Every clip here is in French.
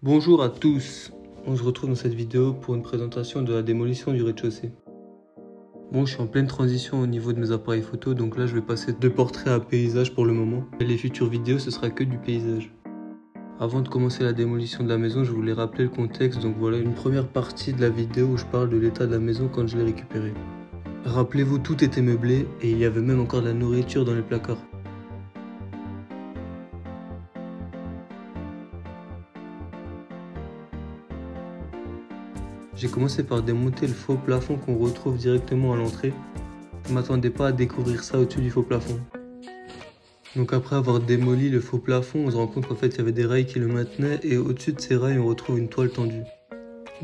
Bonjour à tous, on se retrouve dans cette vidéo pour une présentation de la démolition du rez-de-chaussée. Bon, je suis en pleine transition au niveau de mes appareils photo, donc là je vais passer de portrait à paysage pour le moment. Et les futures vidéos ce sera que du paysage. Avant de commencer la démolition de la maison, je voulais rappeler le contexte, donc voilà une première partie de la vidéo où je parle de l'état de la maison quand je l'ai récupérée. Rappelez-vous, tout était meublé et il y avait même encore de la nourriture dans les placards. J'ai commencé par démonter le faux plafond qu'on retrouve directement à l'entrée. Je ne m'attendais pas à découvrir ça au-dessus du faux plafond. Donc après avoir démoli le faux plafond, on se rend compte qu'en fait il y avait des rails qui le maintenaient et au-dessus de ces rails on retrouve une toile tendue.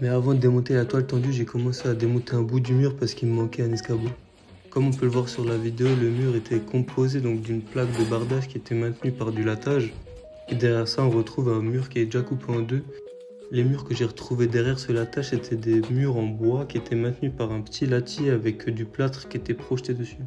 Mais avant de démonter la toile tendue, j'ai commencé à démonter un bout du mur parce qu'il me manquait un escabeau. Comme on peut le voir sur la vidéo, le mur était composé donc d'une plaque de bardage qui était maintenue par du latage. Et derrière ça on retrouve un mur qui est déjà coupé en deux. Les murs que j'ai retrouvés derrière ce latage, c'était des murs en bois qui étaient maintenus par un petit latis avec du plâtre qui était projeté dessus.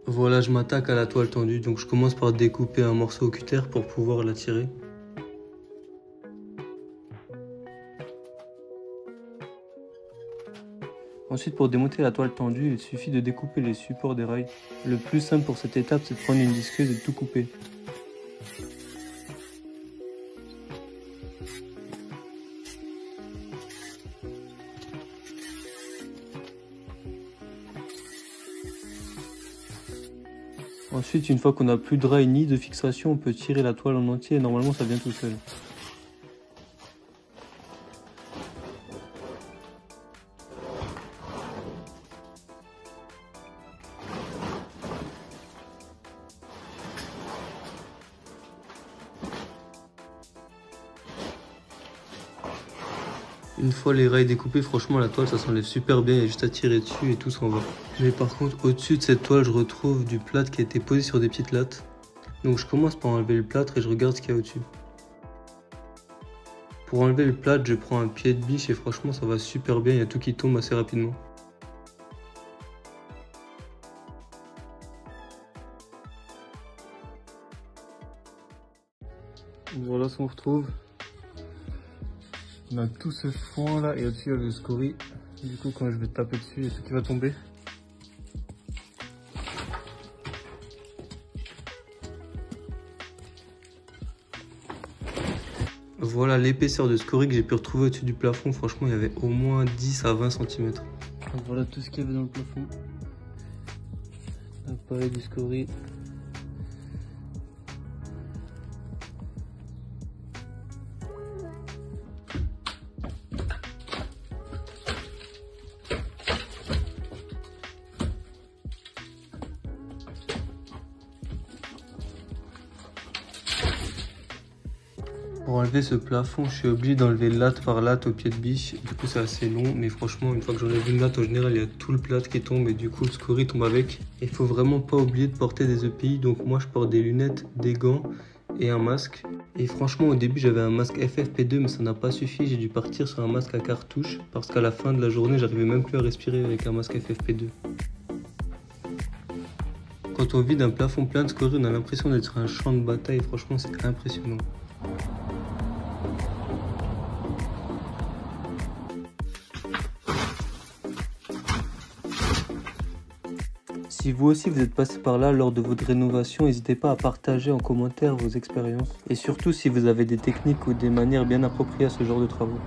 Voilà, je m'attaque à la toile tendue, donc je commence par découper un morceau au cutter pour pouvoir la tirer. Ensuite, pour démonter la toile tendue, il suffit de découper les supports des rails. Le plus simple pour cette étape, c'est de prendre une disqueuse et de tout couper. Ensuite, une fois qu'on n'a plus de rails ni de fixation, on peut tirer la toile en entier et normalement ça vient tout seul. Une fois les rails découpés, franchement la toile ça s'enlève super bien, il y a juste à tirer dessus et tout s'en va. Mais par contre au-dessus de cette toile je retrouve du plâtre qui a été posé sur des petites lattes. Donc je commence par enlever le plâtre et je regarde ce qu'il y a au-dessus. Pour enlever le plâtre je prends un pied de biche et franchement ça va super bien, il y a tout qui tombe assez rapidement. Voilà ce qu'on retrouve. On a tout ce foin là et au-dessus il y a le scorie. Du coup quand je vais taper dessus, il y a tout qui va tomber. Voilà l'épaisseur de scorie que j'ai pu retrouver au-dessus du plafond. Franchement il y avait au moins 10 à 20 cm. Donc voilà tout ce qu'il y avait dans le plafond. L'appareil du scorie. Pour enlever ce plafond, je suis obligé d'enlever latte par latte au pied de biche. Du coup, c'est assez long, mais franchement, une fois que j'enlève une latte, en général, il y a tout le plâtre qui tombe et du coup, le scorie tombe avec. Il faut vraiment pas oublier de porter des EPI. Donc moi, je porte des lunettes, des gants et un masque. Et franchement, au début, j'avais un masque FFP2, mais ça n'a pas suffi. J'ai dû partir sur un masque à cartouche parce qu'à la fin de la journée, j'arrivais même plus à respirer avec un masque FFP2. Quand on vide un plafond plein de scorie, on a l'impression d'être sur un champ de bataille. Franchement, c'est impressionnant. Si vous aussi vous êtes passé par là lors de votre rénovation, n'hésitez pas à partager en commentaire vos expériences. Et surtout si vous avez des techniques ou des manières bien appropriées à ce genre de travaux.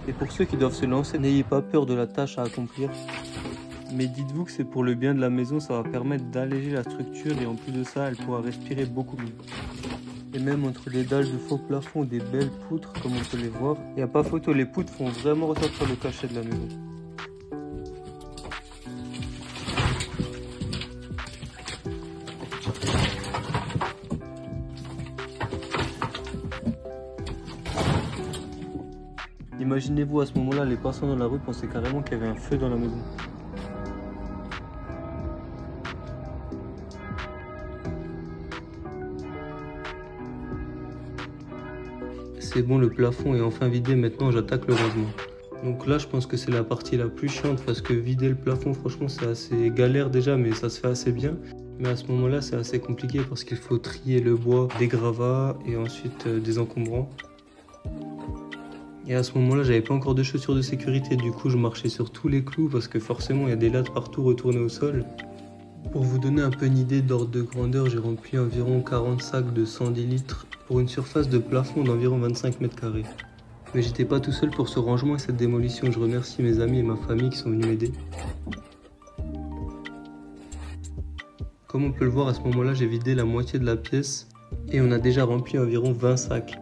Et pour ceux qui doivent se lancer, n'ayez pas peur de la tâche à accomplir. Mais dites-vous que c'est pour le bien de la maison, ça va permettre d'alléger la structure et en plus de ça, elle pourra respirer beaucoup mieux. Et même entre les dalles de faux plafond, des belles poutres comme on peut les voir. Il n'y a pas photo, les poutres font vraiment ressortir le cachet de la maison. Imaginez-vous à ce moment-là, les passants dans la rue pensaient carrément qu'il y avait un feu dans la maison. C'est bon, le plafond est enfin vidé, maintenant j'attaque le rangement. Donc là je pense que c'est la partie la plus chiante parce que vider le plafond franchement c'est assez galère déjà mais ça se fait assez bien. Mais à ce moment-là c'est assez compliqué parce qu'il faut trier le bois, des gravats et ensuite des encombrants. Et à ce moment-là j'avais pas encore de chaussures de sécurité, du coup je marchais sur tous les clous parce que forcément il y a des lattes partout retournées au sol. Pour vous donner un peu une idée d'ordre de grandeur, j'ai rempli environ 40 sacs de 110 litres pour une surface de plafond d'environ 25 mètres carrés. Mais j'étais pas tout seul pour ce rangement et cette démolition, je remercie mes amis et ma famille qui sont venus m'aider. Comme on peut le voir, à ce moment-là, j'ai vidé la moitié de la pièce et on a déjà rempli environ 20 sacs.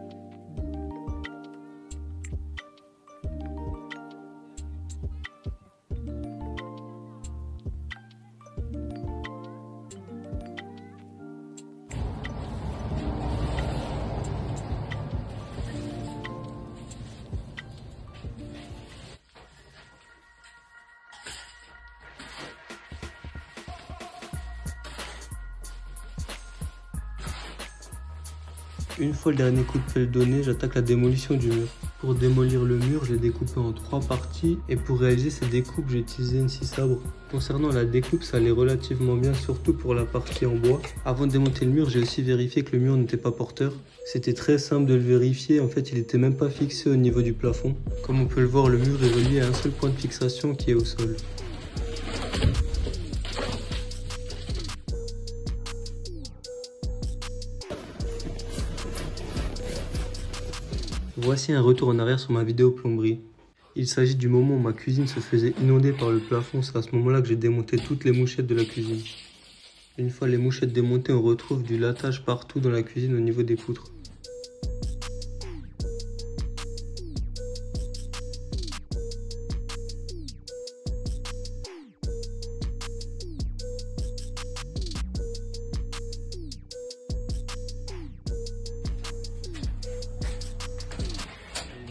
Une fois le dernier coup de pelle donné, j'attaque la démolition du mur. Pour démolir le mur, je l'ai découpé en 3 parties et pour réaliser ces découpes, j'ai utilisé une scie sabre. Concernant la découpe, ça allait relativement bien, surtout pour la partie en bois. Avant de démonter le mur, j'ai aussi vérifié que le mur n'était pas porteur. C'était très simple de le vérifier, en fait il n'était même pas fixé au niveau du plafond. Comme on peut le voir, le mur est relié à un seul point de fixation qui est au sol. Voici un retour en arrière sur ma vidéo plomberie. Il s'agit du moment où ma cuisine se faisait inonder par le plafond. C'est à ce moment-là que j'ai démonté toutes les mouchettes de la cuisine. Une fois les mouchettes démontées, on retrouve du lattage partout dans la cuisine au niveau des poutres.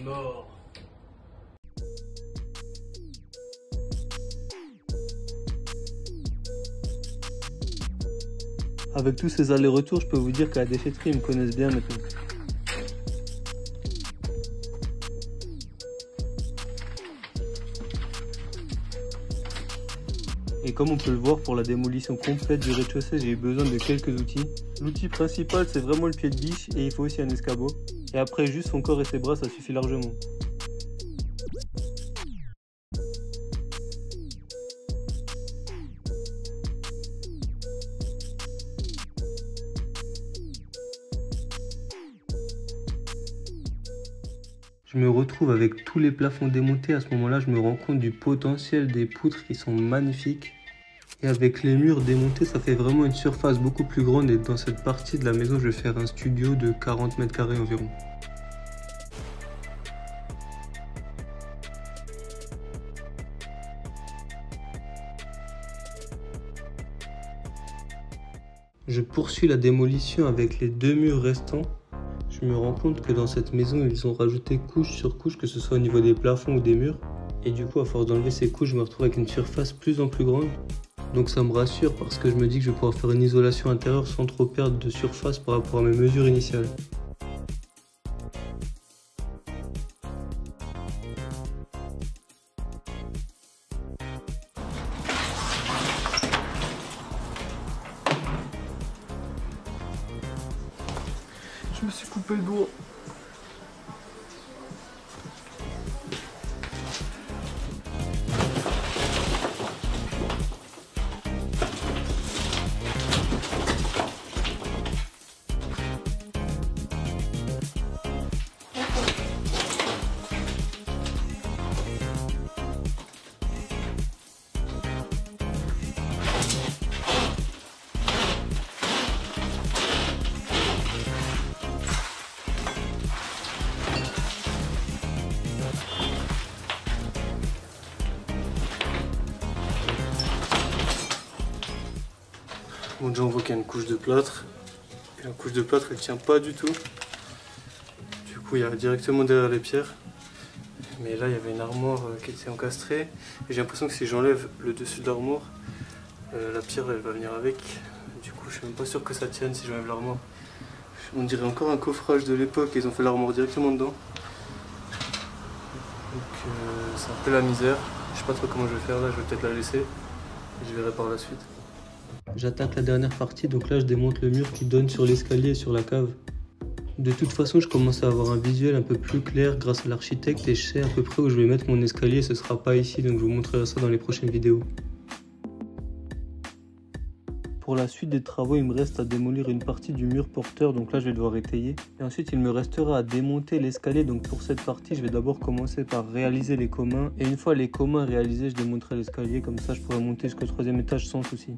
Mort. Avec tous ces allers-retours, je peux vous dire qu'à la déchetterie, ils me connaissent bien maintenant. Et comme on peut le voir, pour la démolition complète du rez-de-chaussée, j'ai eu besoin de quelques outils. L'outil principal, c'est vraiment le pied de biche et il faut aussi un escabeau. Et après, juste son corps et ses bras, ça suffit largement. Je me retrouve avec tous les plafonds démontés. À ce moment-là, je me rends compte du potentiel des poutres qui sont magnifiques. Et avec les murs démontés, ça fait vraiment une surface beaucoup plus grande. Et dans cette partie de la maison, je vais faire un studio de 40 mètres carrés environ. Je poursuis la démolition avec les 2 murs restants. Je me rends compte que dans cette maison, ils ont rajouté couche sur couche, que ce soit au niveau des plafonds ou des murs. Et du coup, à force d'enlever ces couches, je me retrouve avec une surface plus en plus grande. Donc ça me rassure parce que je me dis que je vais pouvoir faire une isolation intérieure sans trop perdre de surface par rapport à mes mesures initiales. Je me suis coupé le doigt. Bon, déjà on voit qu'il y a une couche de plâtre. Et la couche de plâtre elle tient pas du tout. Du coup il y a directement derrière les pierres. Mais là il y avait une armoire qui était encastrée. Et j'ai l'impression que si j'enlève le dessus de l'armoire, la pierre elle va venir avec. Du coup je suis même pas sûr que ça tienne si j'enlève l'armoire. On dirait encore un coffrage de l'époque, ils ont fait l'armoire directement dedans. Donc c'est un peu la misère. Je sais pas trop comment je vais faire là, je vais peut-être la laisser. Et je verrai par la suite. J'attaque la dernière partie, donc là je démonte le mur qui donne sur l'escalier et sur la cave. De toute façon, je commence à avoir un visuel un peu plus clair grâce à l'architecte et je sais à peu près où je vais mettre mon escalier, ce sera pas ici, donc je vous montrerai ça dans les prochaines vidéos. Pour la suite des travaux, il me reste à démolir une partie du mur porteur, donc là je vais devoir étayer. Et ensuite il me restera à démonter l'escalier, donc pour cette partie je vais d'abord commencer par réaliser les communs. Et une fois les communs réalisés, je démonterai l'escalier, comme ça je pourrai monter jusqu'au 3e étage sans souci.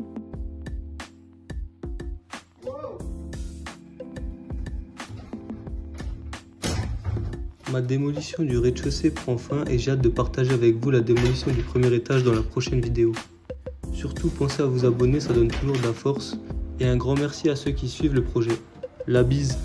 Ma démolition du rez-de-chaussée prend fin et j'ai hâte de partager avec vous la démolition du premier étage dans la prochaine vidéo. Surtout pensez à vous abonner, ça donne toujours de la force. Et un grand merci à ceux qui suivent le projet. La bise!